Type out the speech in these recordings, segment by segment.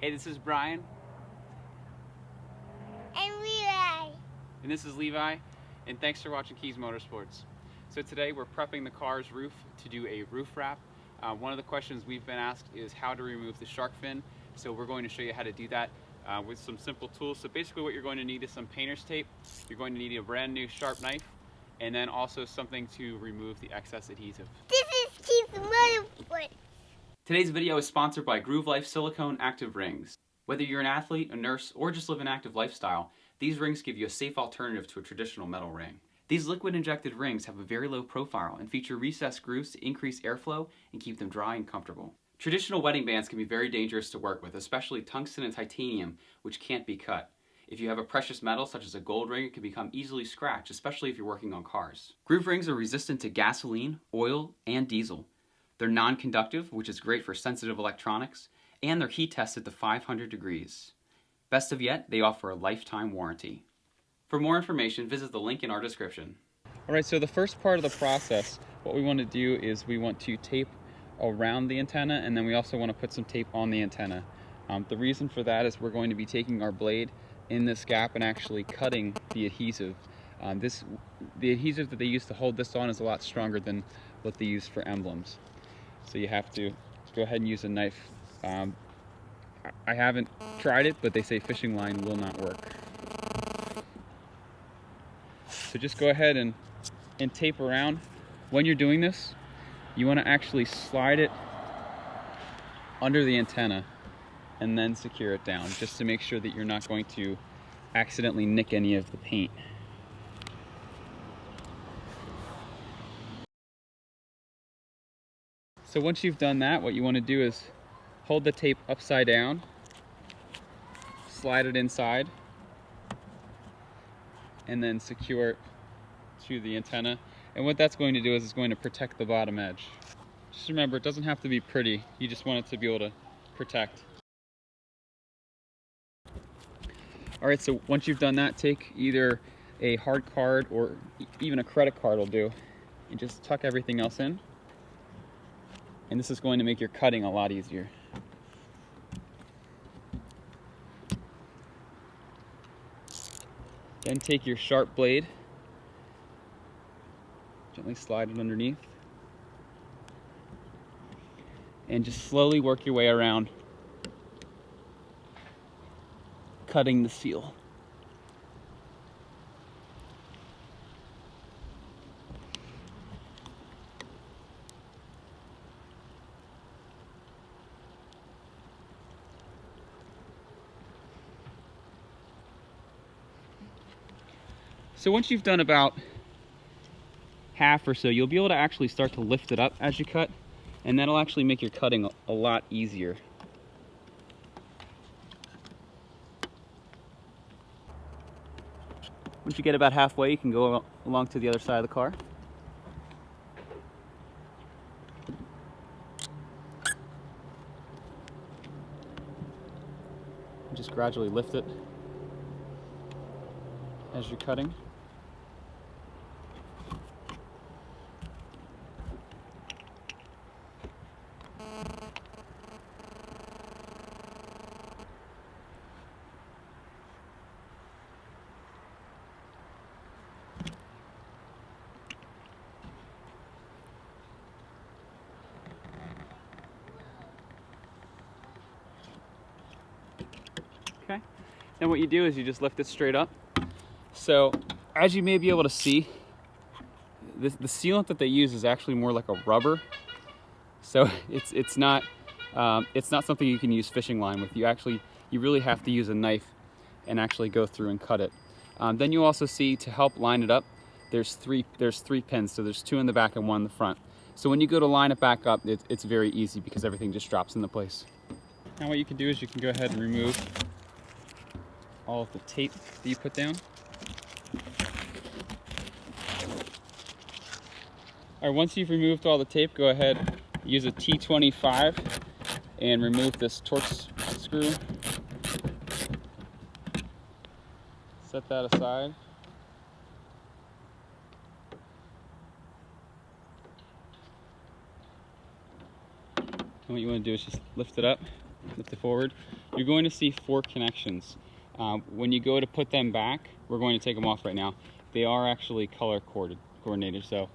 Hey, this is Bryan. And Levi. And this is Levi, and thanks for watching Keys Motorsports. So today we're prepping the car's roof to do a roof wrap. One of the questions we've been asked is how to remove the shark fin. So we're going to show you how to do that with some simple tools. So basically what you're going to need is some painter's tape. You're going to need a brand new sharp knife, and then also something to remove the excess adhesive. This is Keys Motorsports. Today's video is sponsored by Groove Life Silicone Active Rings. Whether you're an athlete, a nurse, or just live an active lifestyle, these rings give you a safe alternative to a traditional metal ring. These liquid-injected rings have a very low profile and feature recessed grooves to increase airflow and keep them dry and comfortable. Traditional wedding bands can be very dangerous to work with, especially tungsten and titanium, which can't be cut. If you have a precious metal such as a gold ring, it can become easily scratched, especially if you're working on cars. Groove rings are resistant to gasoline, oil, and diesel. They're non-conductive, which is great for sensitive electronics, and they're heat tested to 500 degrees. Best of yet, they offer a lifetime warranty. For more information, visit the link in our description. Alright, so the first part of the process, what we want to do is we want to tape around the antenna, and then we also want to put some tape on the antenna. The reason for that is we're going to be taking our blade in this gap and actually cutting the adhesive. The adhesive that they use to hold this on is a lot stronger than what they use for emblems. So you have to go ahead and use a knife. I haven't tried it, but they say fishing line will not work. So just go ahead and tape around. When you're doing this, you want to actually slide it under the antenna and then secure it down, just to make sure that you're not going to accidentally nick any of the paint. So once you've done that, what you want to do is hold the tape upside down, slide it inside, and then secure it to the antenna. And what that's going to do is it's going to protect the bottom edge. Just remember, it doesn't have to be pretty, you just want it to be able to protect. Alright, so once you've done that, take either a hard card or even a credit card will do, and just tuck everything else in. And this is going to make your cutting a lot easier. Then take your sharp blade, gently slide it underneath, and just slowly work your way around, cutting the seal. So once you've done about half or so, you'll be able to actually start to lift it up as you cut, and that'll actually make your cutting a lot easier. Once you get about halfway, you can go along to the other side of the car. Just gradually lift it as you're cutting. Okay, then what you do is you just lift it straight up. So as you may be able to see, the sealant that they use is actually more like a rubber. So it's not something you can use fishing line with. You really have to use a knife and actually go through and cut it. Then you also see, to help line it up, there's three pins. So there's 2 in the back and 1 in the front. So when you go to line it back up, it's very easy because everything just drops into place. Now what you can do is you can go ahead and remove all of the tape that you put down. All right, once you've removed all the tape, go ahead, use a T25 and remove this Torx screw. Set that aside. And what you want to do is just lift it up, lift it forward. you're going to see 4 connections. When you go to put them back, we're going to take them off right now. They are actually color coordinated, so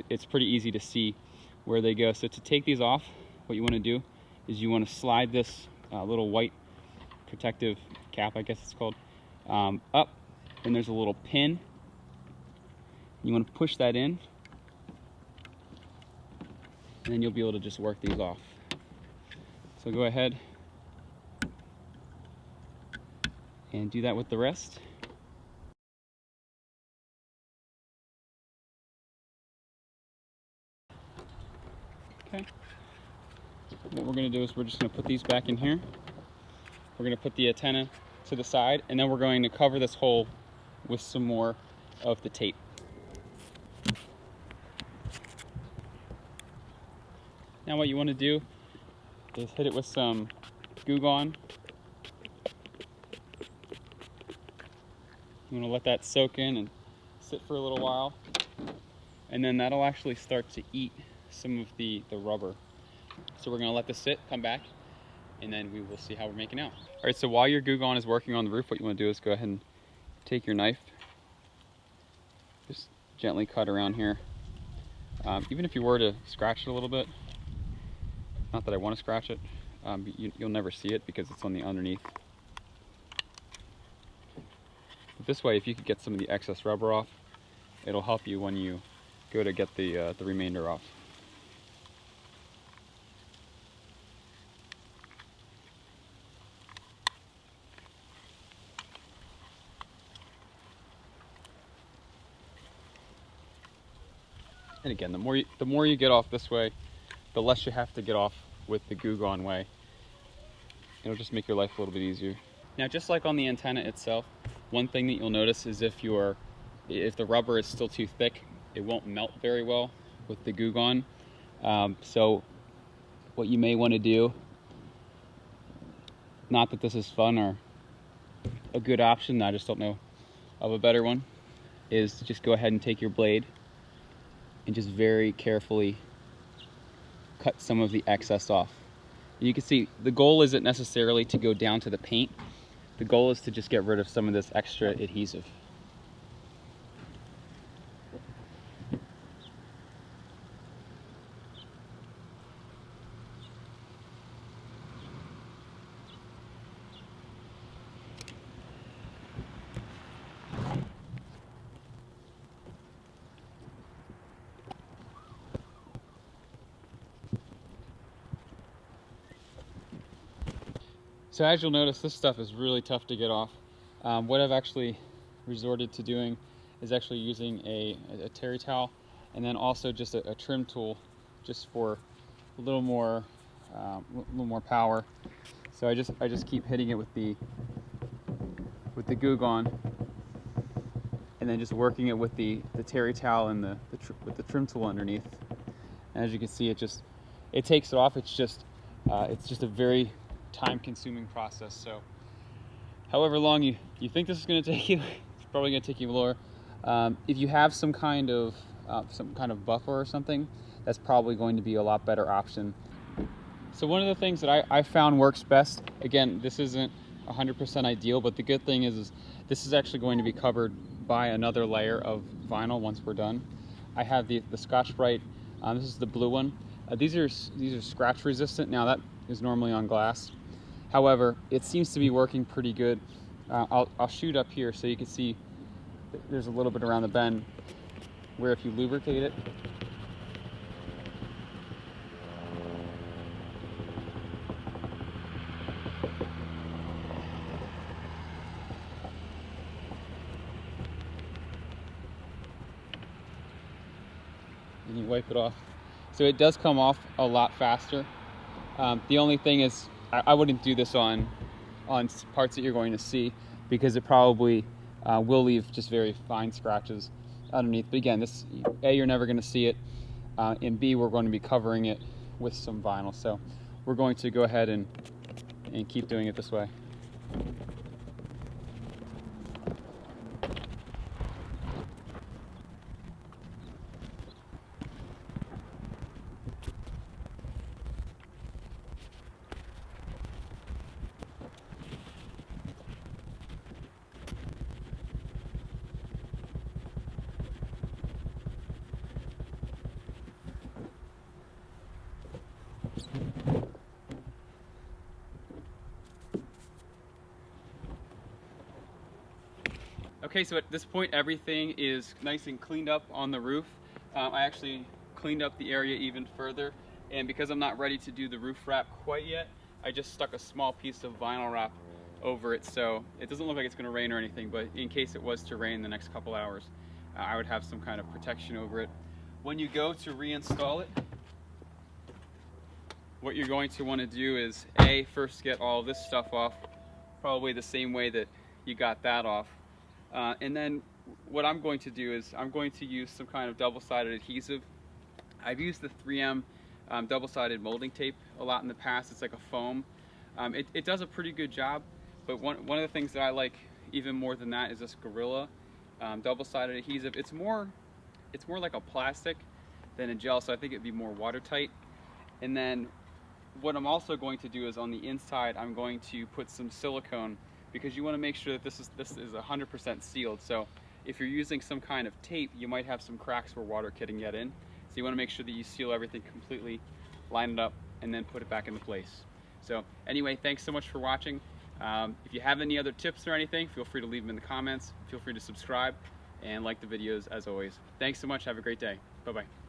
it's pretty easy to see where they go. So to take these off, what you want to do is you want to slide this little white protective cap, I guess it's called, up, and there's a little pin. You want to push that in, and then you'll be able to just work these off. So go ahead and do that with the rest. Okay. What we're going to do is we're just going to put these back in here. We're going to put the antenna to the side, and then we're going to cover this hole with some more of the tape. Now what you want to do is hit it with some Goo Gone. You want to let that soak in and sit for a little while, and then that'll actually start to eat some of the rubber. So we're going to let this sit, come back, and then we will see how we're making out. All right, so while your Goo Gone is working on the roof, what you want to do is go ahead and take your knife, just gently cut around here. Even if you were to scratch it a little bit, not that I want to scratch it, you'll never see it because it's on the underneath. But this way, if you could get some of the excess rubber off, it'll help you when you go to get the remainder off. And again, the more you get off this way, the less you have to get off with the Goo Gone way. It'll just make your life a little bit easier. Now, just like on the antenna itself, one thing that you'll notice is if the rubber is still too thick, it won't melt very well with the Goo Gone. So what you may want to do, not that this is fun or a good option, I just don't know of a better one, is just go ahead and take your blade and just very carefully cut some of the excess off. You can see the goal isn't necessarily to go down to the paint. The goal is to just get rid of some of this extra adhesive. So as you'll notice, this stuff is really tough to get off. What I've actually resorted to doing is actually using a terry towel, and then also just a trim tool, just for a little more power. So I just keep hitting it with the Goo Gone, and then just working it with the terry towel and with the trim tool underneath. And as you can see, it takes it off. It's just a very time-consuming process. So however long you think this is going to take you, it's probably going to take you lower. If you have some kind of buffer or something, that's probably going to be a lot better option. So one of the things that I found works best, again, this isn't 100% ideal, but the good thing is this is actually going to be covered by another layer of vinyl once we're done. I have the Scotch-Brite. This is the blue one. These are scratch resistant. Now that is normally on glass. However, it seems to be working pretty good. I'll shoot up here so you can see there's a little bit around the bend where if you lubricate it, and you wipe it off. So it does come off a lot faster. The only thing is, I wouldn't do this on parts that you're going to see, because it probably will leave just very fine scratches underneath. But again, this, A, you're never going to see it, and B, we're going to be covering it with some vinyl. So we're going to go ahead and keep doing it this way. Okay, so at this point everything is nice and cleaned up on the roof. I actually cleaned up the area even further, and because I'm not ready to do the roof wrap quite yet, I just stuck a small piece of vinyl wrap over it, so it doesn't look like it's going to rain or anything, but in case it was to rain the next couple hours, I would have some kind of protection over it. When you go to reinstall it, what you're going to want to do is first get all this stuff off, probably the same way that you got that off. And then what I'm going to do is I'm going to use some kind of double-sided adhesive. I've used the 3M double-sided molding tape a lot in the past. It's like a foam. It does a pretty good job, but one of the things that I like even more than that is this Gorilla double-sided adhesive. It's more like a plastic than a gel, so I think it'd be more watertight. And then what I'm also going to do is on the inside I'm going to put some silicone, because you want to make sure that this is 100% sealed. So if you're using some kind of tape, you might have some cracks where water can get in. So you want to make sure that you seal everything completely, line it up, and then put it back into place. So anyway, thanks so much for watching. If you have any other tips or anything, feel free to leave them in the comments. Feel free to subscribe and like the videos as always. Thanks so much. Have a great day. Bye-bye.